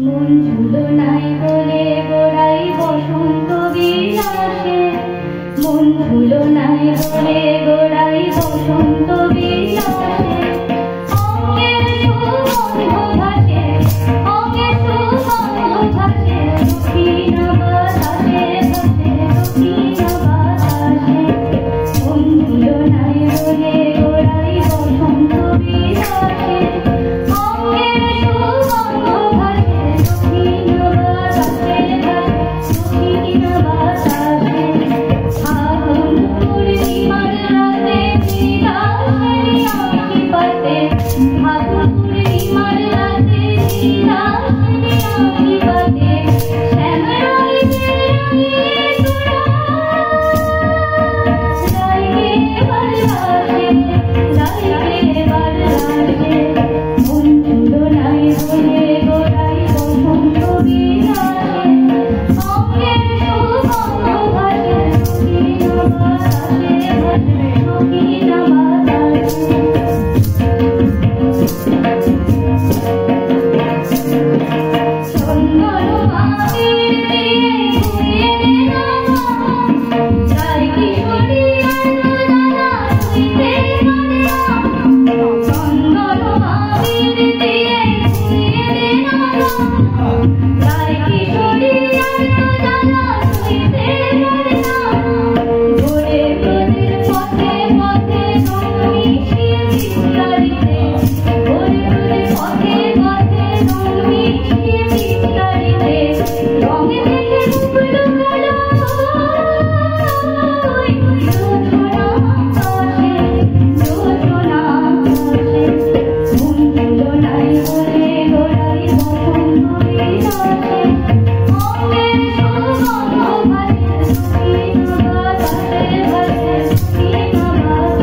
মন ঝুলনায় বলে গোড়াই বসন্ত বিলাসে, মন ঝুলনায় বলে গোড়াই বসন্ত বিলাসে। অঙ্গের সুগন্ধ ভাসে, অঙ্গের সুগন্ধ ভাসে, দক্ষিণ বাতাসে ভাসে, দক্ষিণ বাতাসে। মন ঝুলনায় বলে গোড়াই বসন্ত বিলাসে, অঙ্গের সুগন্ধ ভাসে, দক্ষিণ বাতাসে ভাসে, দক্ষিণ বাতাসে। ফাগুন পূর্ণিমার রাতে বিলাসের আঁখি পাতে, ফাগুন পূর্ণিমার রাতে বিলাসের আঁখি পাতে। শ্যামরাই যে রাঙিয়ে তোরা, রাইগে বারলাসে, রাইগে বারলাসে। মন ঝুলনায় বলে গোড়াই বসন্ত বিলাসে, অঙ্গের সুগন্ধ ভাসে, দক্ষিণ বাতাসে ভাসে, দক্ষিণ বাতাসে। চন্দন আবির দিয়ে ধুয়ে দে না মন, রায় কিশোরী আনন্দনা ধুইতে পারে না। চন্দন আবির দিয়ে ধুয়ে দে না মন, রায় কিশোরী আনন্দনা ধুইতে পারে না। ভোরে রোদের পথে পথে রং মিশিয়ে বিস্তারিতে, ভোরে রোদের পথে পথে রং মিশিয়ে বিস্তারিতে। রঙে দেখে রূপ লুকালো যোজনা আকাশে, যোজনা আকাশে। মন ঝুলনায় বলে গোড়াই বসন্ত বিলাসে, অঙ্গের সুগন্ধ ভাসে, দক্ষিণ বাতাসে ভাসে, দক্ষিণ বাতাসে।